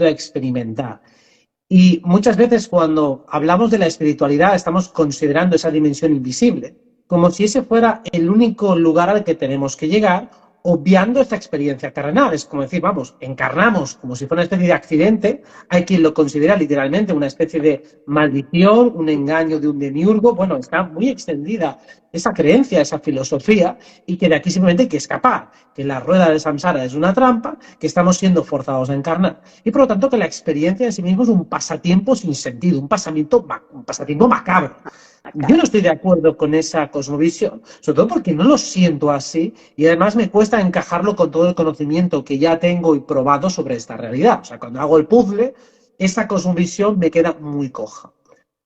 venido a experimentar. Y muchas veces cuando hablamos de la espiritualidad estamos considerando esa dimensión invisible como si ese fuera el único lugar al que tenemos que llegar, obviando esta experiencia terrenal. Es como decir, vamos, encarnamos como si fuera una especie de accidente. Hay quien lo considera literalmente una especie de maldición, un engaño de un demiurgo. Bueno, está muy extendida esa creencia, esa filosofía, y que de aquí simplemente hay que escapar, que la rueda de samsara es una trampa, que estamos siendo forzados a encarnar. Y por lo tanto que la experiencia en sí mismo es un pasatiempo sin sentido, un pasatiempo macabro. Yo no estoy de acuerdo con esa cosmovisión, sobre todo porque no lo siento así y además me cuesta encajarlo con todo el conocimiento que ya tengo y probado sobre esta realidad. O sea, cuando hago el puzzle, esa cosmovisión me queda muy coja.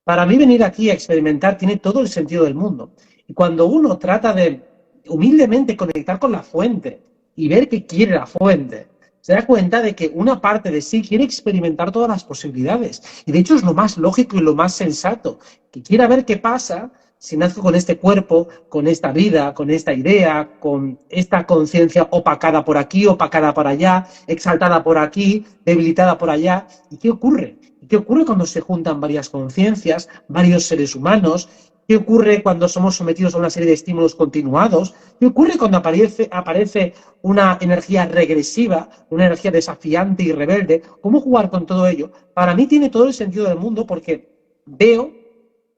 Para mí venir aquí a experimentar tiene todo el sentido del mundo. Y cuando uno trata de humildemente conectar con la fuente y ver qué quiere la fuente, se da cuenta de que una parte de sí quiere experimentar todas las posibilidades. Y de hecho es lo más lógico y lo más sensato, que quiera ver qué pasa si nazco con este cuerpo, con esta vida, con esta idea, con esta conciencia opacada por aquí, opacada por allá, exaltada por aquí, debilitada por allá. ¿Y qué ocurre? ¿Y qué ocurre cuando se juntan varias conciencias, varios seres humanos? ¿Qué ocurre cuando somos sometidos a una serie de estímulos continuados? ¿Qué ocurre cuando aparece una energía regresiva, una energía desafiante y rebelde? ¿Cómo jugar con todo ello? Para mí tiene todo el sentido del mundo porque veo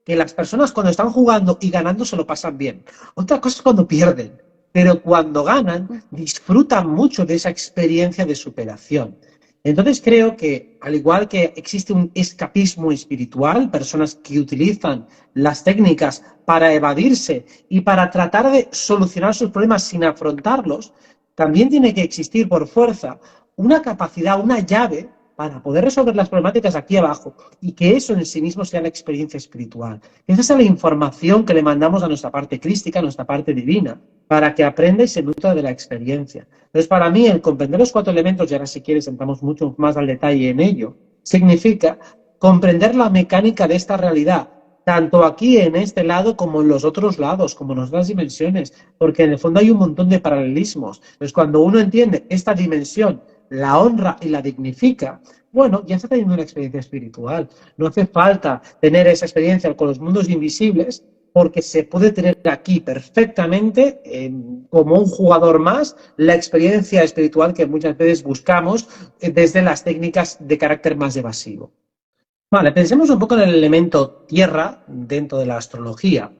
que las personas cuando están jugando y ganando se lo pasan bien. Otra cosa es cuando pierden, pero cuando ganan disfrutan mucho de esa experiencia de superación. Entonces creo que, al igual que existe un escapismo espiritual, personas que utilizan las técnicas para evadirse y para tratar de solucionar sus problemas sin afrontarlos, también tiene que existir por fuerza una capacidad, una llave para poder resolver las problemáticas aquí abajo y que eso en sí mismo sea la experiencia espiritual. Esa es la información que le mandamos a nuestra parte crística, a nuestra parte divina, para que aprenda y se nutra de la experiencia. Entonces, para mí, el comprender los 4 elementos, y ahora si quieres entramos mucho más al detalle en ello, significa comprender la mecánica de esta realidad, tanto aquí en este lado como en los otros lados, como en otras dimensiones, porque en el fondo hay un montón de paralelismos. Entonces, cuando uno entiende esta dimensión, la honra y la dignifica, bueno, ya está teniendo una experiencia espiritual. No hace falta tener esa experiencia con los mundos invisibles porque se puede tener aquí perfectamente, como un jugador más, la experiencia espiritual que muchas veces buscamos desde las técnicas de carácter más evasivo. Vale, pensemos un poco en el elemento tierra dentro de la astrología,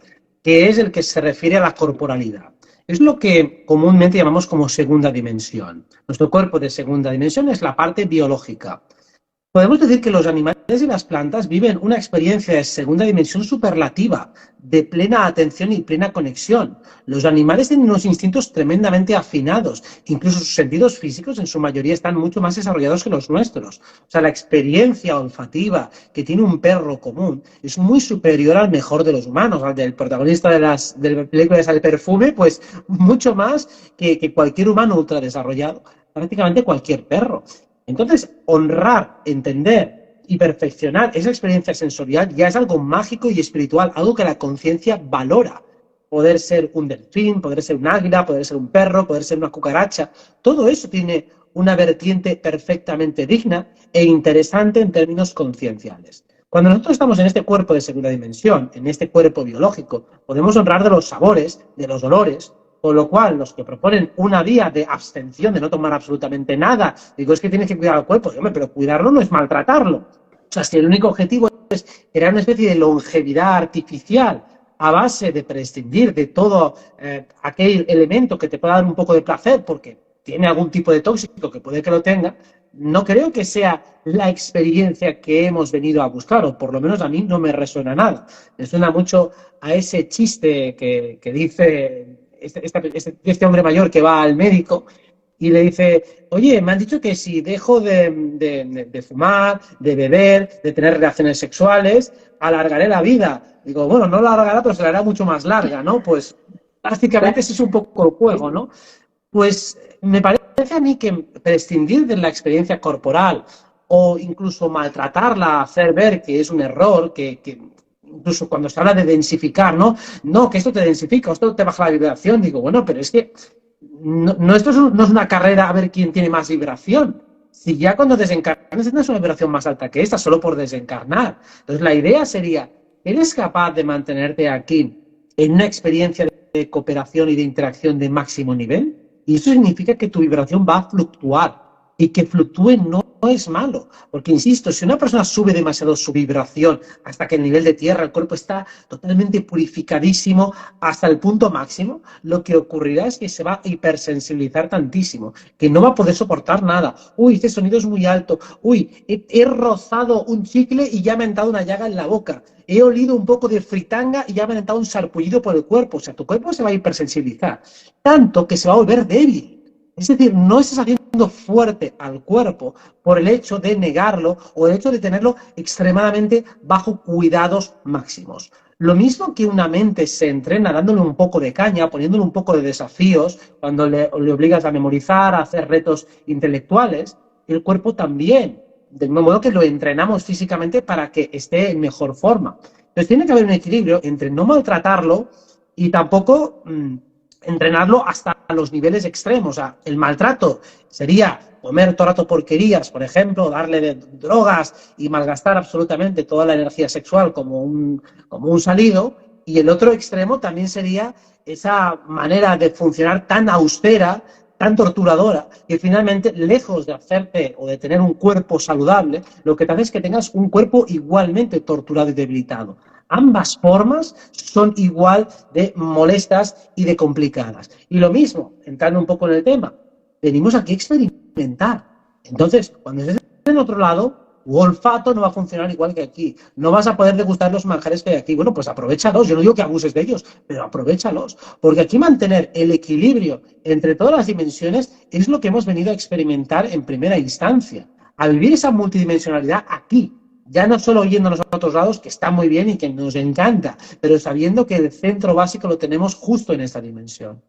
que es el que se refiere a la corporalidad. Es lo que comúnmente llamamos como segunda dimensión. Nuestro cuerpo de segunda dimensión es la parte biológica. Podemos decir que los animales y las plantas viven una experiencia de segunda dimensión superlativa, de plena atención y plena conexión. Los animales tienen unos instintos tremendamente afinados, incluso sus sentidos físicos en su mayoría están mucho más desarrollados que los nuestros. O sea, la experiencia olfativa que tiene un perro común es muy superior al mejor de los humanos, al del protagonista de las películas del perfume, pues mucho más que cualquier humano ultradesarrollado, prácticamente cualquier perro. Entonces, honrar, entender y perfeccionar esa experiencia sensorial ya es algo mágico y espiritual, algo que la conciencia valora. Poder ser un delfín, poder ser un águila, poder ser un perro, poder ser una cucaracha, todo eso tiene una vertiente perfectamente digna e interesante en términos concienciales. Cuando nosotros estamos en este cuerpo de segunda dimensión, en este cuerpo biológico, podemos honrar de los sabores, de los olores. Con lo cual, los que proponen una vía de abstención, de no tomar absolutamente nada, digo, es que tienes que cuidar al cuerpo. Hombre, pero cuidarlo no es maltratarlo. O sea, si el único objetivo es crear una especie de longevidad artificial a base de prescindir de todo aquel elemento que te pueda dar un poco de placer porque tiene algún tipo de tóxico que puede que lo tenga, no creo que sea la experiencia que hemos venido a buscar, o por lo menos a mí no me resuena nada. Me suena mucho a ese chiste que dice este hombre mayor que va al médico y le dice, oye, me han dicho que si dejo de fumar, de beber, de tener relaciones sexuales, alargaré la vida. Digo, bueno, no la alargará, pero se la hará mucho más larga, ¿no? Pues prácticamente ese es un poco el juego, ¿no? Pues me parece a mí que prescindir de la experiencia corporal o incluso maltratarla, hacer ver que es un error, que incluso cuando se habla de densificar, ¿no? No, que esto te densifica, esto te baja la vibración. Digo, bueno, pero es que esto no es una carrera a ver quién tiene más vibración. si ya cuando desencarnes tienes una vibración más alta que esta, solo por desencarnar. Entonces la idea sería, ¿eres capaz de mantenerte aquí en una experiencia de cooperación y de interacción de máximo nivel? Y eso significa que tu vibración va a fluctuar. Y que fluctúe no es malo, porque insisto, si una persona sube demasiado su vibración hasta que el nivel de tierra, el cuerpo está totalmente purificadísimo hasta el punto máximo, lo que ocurrirá es que se va a hipersensibilizar tantísimo, que no va a poder soportar nada. Uy, este sonido es muy alto. Uy, he rozado un chicle y ya me ha entrado una llaga en la boca. He olido un poco de fritanga y ya me ha entrado un sarpullido por el cuerpo. O sea, tu cuerpo se va a hipersensibilizar, tanto que se va a volver débil. Es decir, no estás haciendo fuerte al cuerpo por el hecho de negarlo o el hecho de tenerlo extremadamente bajo cuidados máximos. Lo mismo que una mente se entrena dándole un poco de caña, poniéndole un poco de desafíos, cuando le obligas a memorizar, a hacer retos intelectuales, el cuerpo también, del mismo modo que lo entrenamos físicamente para que esté en mejor forma. Entonces tiene que haber un equilibrio entre no maltratarlo y tampoco entrenarlo hasta los niveles extremos. O sea, el maltrato sería comer todo el rato porquerías, por ejemplo, darle de drogas y malgastar absolutamente toda la energía sexual como un salido. Y el otro extremo también sería esa manera de funcionar tan austera, tan torturadora, que finalmente, lejos de hacerte o de tener un cuerpo saludable, lo que te hace es que tengas un cuerpo igualmente torturado y debilitado. Ambas formas son igual de molestas y de complicadas. Y lo mismo, entrando un poco en el tema, venimos aquí a experimentar. Entonces, cuando estés en otro lado, tu olfato no va a funcionar igual que aquí. No vas a poder degustar los manjares que hay aquí. Bueno, pues aprovéchalos. Yo no digo que abuses de ellos, pero aprovéchalos. Porque aquí mantener el equilibrio entre todas las dimensiones es lo que hemos venido a experimentar en primera instancia. A vivir esa multidimensionalidad aquí. Ya no solo oyéndonos a otros lados, que está muy bien y que nos encanta, pero sabiendo que el centro básico lo tenemos justo en esta dimensión.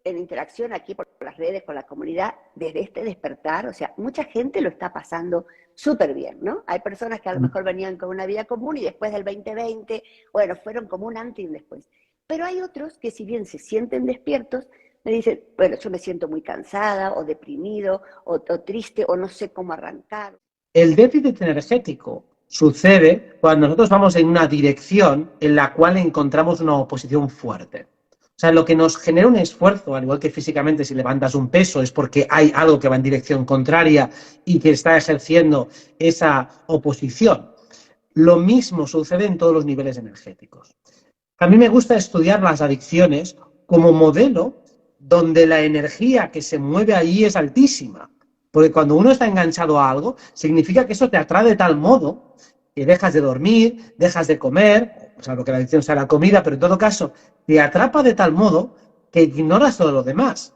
En interacción aquí por las redes, con la comunidad, desde este despertar, o sea, mucha gente lo está pasando súper bien, ¿no? Hay personas que a lo mejor venían con una vida común y después del 2020, bueno, fueron como un antes y un después. Pero hay otros que si bien se sienten despiertos, me dicen, bueno, yo me siento muy cansada o deprimido o triste o no sé cómo arrancar. El déficit energético sucede cuando nosotros vamos en una dirección en la cual encontramos una oposición fuerte. O sea, lo que nos genera un esfuerzo, al igual que físicamente si levantas un peso, es porque hay algo que va en dirección contraria y que está ejerciendo esa oposición. Lo mismo sucede en todos los niveles energéticos. A mí me gusta estudiar las adicciones como modelo donde la energía que se mueve allí es altísima. Porque cuando uno está enganchado a algo, significa que eso te atrae de tal modo que dejas de dormir, dejas de comer, o sea, lo que la adicción sea la comida, pero en todo caso, te atrapa de tal modo que ignoras todo lo demás.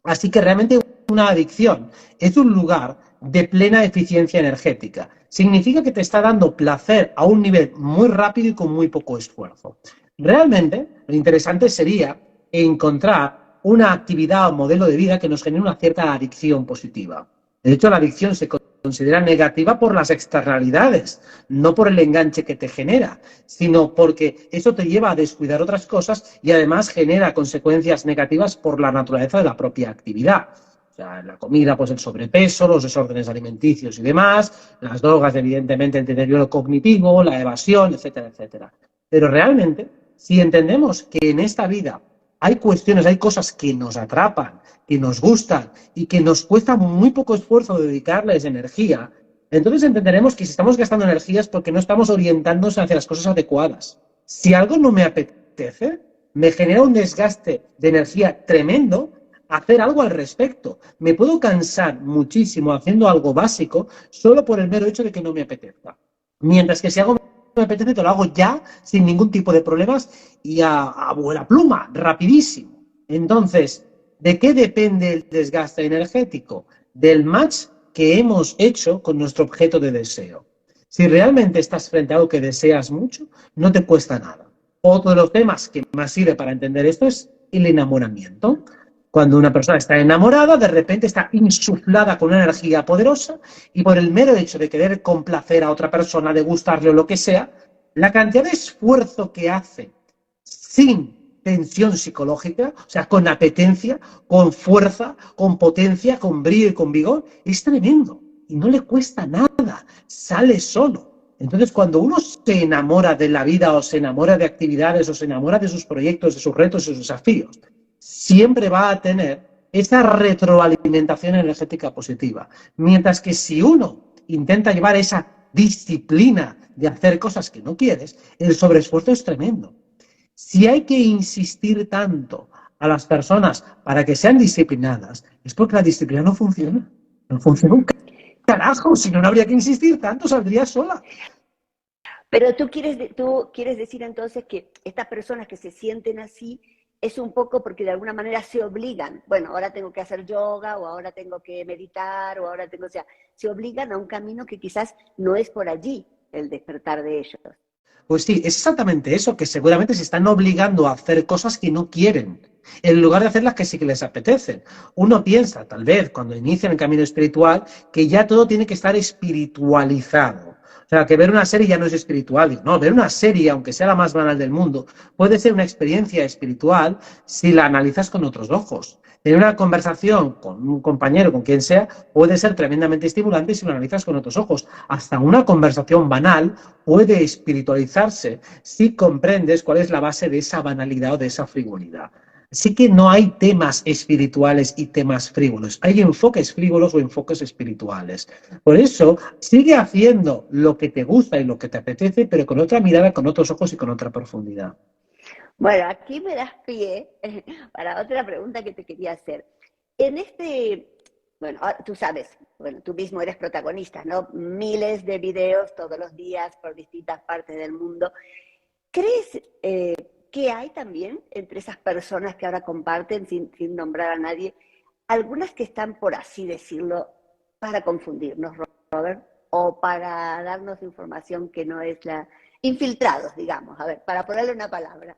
Así que realmente una adicción es un lugar de plena eficiencia energética. Significa que te está dando placer a un nivel muy rápido y con muy poco esfuerzo. Realmente, lo interesante sería encontrar una actividad o modelo de vida que nos genere una cierta adicción positiva. De hecho, la adicción se considera negativa por las externalidades, no por el enganche que te genera, sino porque eso te lleva a descuidar otras cosas y además genera consecuencias negativas por la naturaleza de la propia actividad. O sea, la comida, pues el sobrepeso, los desórdenes alimenticios y demás, las drogas, evidentemente, el deterioro cognitivo, la evasión, etcétera, etcétera. Pero realmente, si entendemos que en esta vida hay cuestiones, hay cosas que nos atrapan, que nos gustan y que nos cuesta muy poco esfuerzo dedicarles energía, entonces entenderemos que si estamos gastando energías porque no estamos orientándonos hacia las cosas adecuadas. Si algo no me apetece, me genera un desgaste de energía tremendo hacer algo al respecto. Me puedo cansar muchísimo haciendo algo básico solo por el mero hecho de que no me apetezca. Mientras que si algo me apetece, te lo hago ya, sin ningún tipo de problemas y a vuela pluma, rapidísimo. Entonces, ¿de qué depende el desgaste energético? Del match que hemos hecho con nuestro objeto de deseo. Si realmente estás frente a algo que deseas mucho, no te cuesta nada. Otro de los temas que más sirve para entender esto es el enamoramiento. Cuando una persona está enamorada, de repente está insuflada con una energía poderosa y por el mero hecho de querer complacer a otra persona, de gustarle o lo que sea, la cantidad de esfuerzo que hace sin tensión psicológica, o sea, con apetencia, con fuerza, con potencia, con brillo y con vigor, es tremendo. Y no le cuesta nada, sale solo. Entonces, cuando uno se enamora de la vida o se enamora de actividades o se enamora de sus proyectos, de sus retos y sus desafíos, siempre va a tener esa retroalimentación energética positiva. Mientras que si uno intenta llevar esa disciplina de hacer cosas que no quieres, el sobreesfuerzo es tremendo. Si hay que insistir tanto a las personas para que sean disciplinadas, es porque la disciplina no funciona. No funciona un carajo, si no, no habría que insistir tanto, saldría sola. Pero tú quieres decir entonces que estas personas que se sienten así es un poco porque de alguna manera se obligan. Bueno, ahora tengo que hacer yoga, o ahora tengo que meditar, o ahora tengo, o sea, se obligan a un camino que quizás no es por allí el despertar de ellos. Pues sí, es exactamente eso, que seguramente se están obligando a hacer cosas que no quieren, en lugar de hacer las que sí que les apetecen. Uno piensa, tal vez, cuando inician el camino espiritual, que ya todo tiene que estar espiritualizado. O sea, que ver una serie ya no es espiritual. No, ver una serie, aunque sea la más banal del mundo, puede ser una experiencia espiritual si la analizas con otros ojos. Tener una conversación con un compañero, con quien sea, puede ser tremendamente estimulante si lo analizas con otros ojos. Hasta una conversación banal puede espiritualizarse si comprendes cuál es la base de esa banalidad o de esa frivolidad. Así que no hay temas espirituales y temas frívolos. Hay enfoques frívolos o enfoques espirituales. Por eso, sigue haciendo lo que te gusta y lo que te apetece, pero con otra mirada, con otros ojos y con otra profundidad. Bueno, aquí me das pie para otra pregunta que te quería hacer. En bueno, tú sabes, bueno, tú mismo eres protagonista, ¿no? Miles de videos todos los días por distintas partes del mundo. ¿Crees que hay también entre esas personas que ahora comparten, sin nombrar a nadie, algunas que están, por así decirlo, para confundirnos, Robert, o para darnos información que no es la... infiltrados, digamos, a ver, para ponerle una palabra?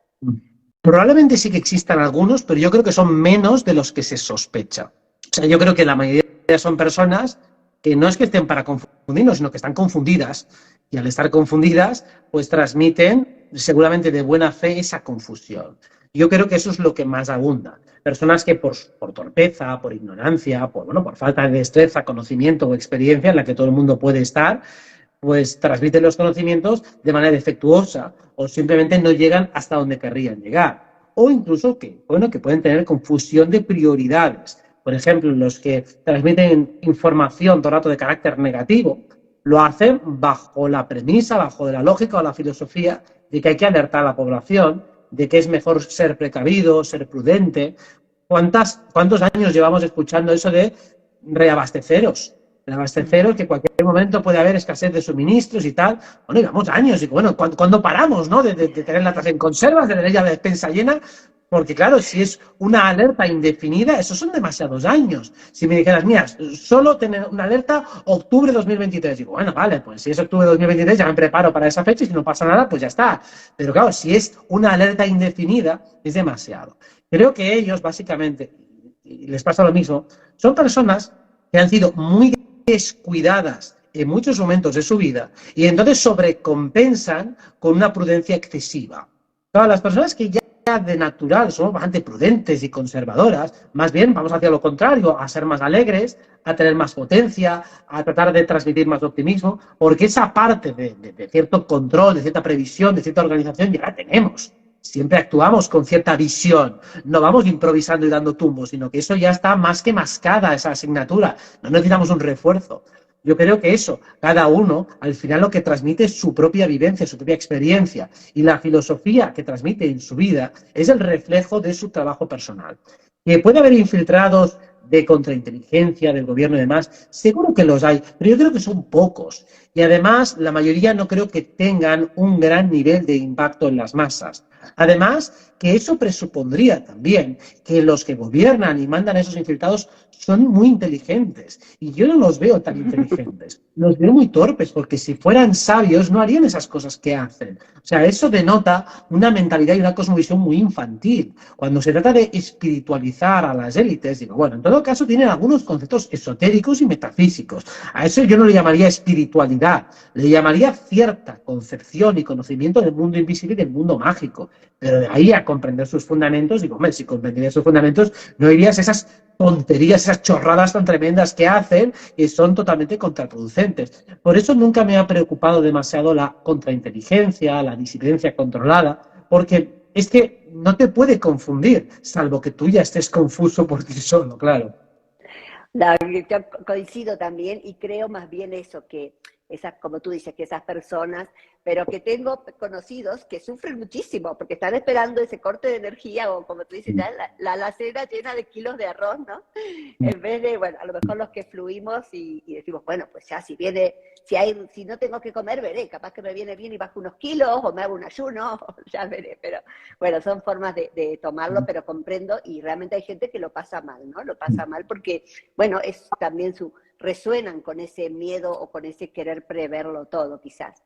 Probablemente sí que existan algunos, pero yo creo que son menos de los que se sospecha. O sea, yo creo que la mayoría son personas que no es que estén para confundirnos, sino que están confundidas. Y al estar confundidas, pues transmiten seguramente de buena fe esa confusión. Yo creo que eso es lo que más abunda. Personas que por torpeza, por ignorancia, por falta de destreza, conocimiento o experiencia en la que todo el mundo puede estar, pues transmiten los conocimientos de manera defectuosa o simplemente no llegan hasta donde querrían llegar. O incluso que pueden tener confusión de prioridades. Por ejemplo, los que transmiten información todo el rato de carácter negativo, lo hacen bajo la premisa, bajo la lógica o la filosofía de que hay que alertar a la población, de que es mejor ser precavido, ser prudente. ¿Cuántos años llevamos escuchando eso de reabasteceros? Reabasteceros, que en cualquier momento puede haber escasez de suministros y tal. Bueno, llevamos años. Y bueno, ¿cuándo paramos, no? De tener latas en conservas, de tener ya la despensa llena. Porque claro, si es una alerta indefinida, esos son demasiados años. Si me dijeras, mira, solo tener una alerta octubre de 2023, digo, bueno, vale, pues si es octubre de 2023 ya me preparo para esa fecha y si no pasa nada, pues ya está. Pero claro, si es una alerta indefinida, es demasiado. Creo que ellos, básicamente, y les pasa lo mismo, son personas que han sido muy descuidadas en muchos momentos de su vida y entonces sobrecompensan con una prudencia excesiva. Claro, las personas que ya de natural somos bastante prudentes y conservadoras, más bien vamos hacia lo contrario, a ser más alegres, a tener más potencia, a tratar de transmitir más optimismo, porque esa parte de cierto control, de cierta previsión, de cierta organización ya la tenemos. Siempre actuamos con cierta visión, no vamos improvisando y dando tumbos, sino que eso ya está más que mascada, esa asignatura, no necesitamos un refuerzo. Yo creo que eso, cada uno, al final lo que transmite es su propia vivencia, su propia experiencia, y la filosofía que transmite en su vida es el reflejo de su trabajo personal. Que puede haber infiltrados de contrainteligencia, del gobierno y demás, seguro que los hay, pero yo creo que son pocos. Y además, la mayoría no creo que tengan un gran nivel de impacto en las masas. Además, que eso presupondría también que los que gobiernan y mandan a esos infiltrados son muy inteligentes. Y yo no los veo tan inteligentes. Los veo muy torpes, porque si fueran sabios no harían esas cosas que hacen. O sea, eso denota una mentalidad y una cosmovisión muy infantil. Cuando se trata de espiritualizar a las élites, digo, bueno, en todo caso tienen algunos conceptos esotéricos y metafísicos. A eso yo no le llamaría espiritualidad, le llamaría cierta concepción y conocimiento del mundo invisible y del mundo mágico. ¿no? Pero de ahí a comprender sus fundamentos, digo, hombre, si comprendieras sus fundamentos, no irías a esas tonterías, esas chorradas tan tremendas que hacen y son totalmente contraproducentes. Por eso nunca me ha preocupado demasiado la contrainteligencia, la disidencia controlada, porque es que no te puede confundir, salvo que tú ya estés confuso por ti solo, claro. Yo coincido también y creo más bien eso, que esas, como tú dices, que esas personas, pero que tengo conocidos que sufren muchísimo porque están esperando ese corte de energía o como tú dices, ya la alacena llena de kilos de arroz, ¿no? En vez de, bueno, a lo mejor los que fluimos y decimos, bueno, pues ya si viene, si no tengo que comer, veré, capaz que me viene bien y bajo unos kilos o me hago un ayuno, ya veré, pero bueno, son formas de tomarlo, pero comprendo y realmente hay gente que lo pasa mal, ¿no? Lo pasa mal porque bueno, es también resuenan con ese miedo o con ese querer preverlo todo, quizás.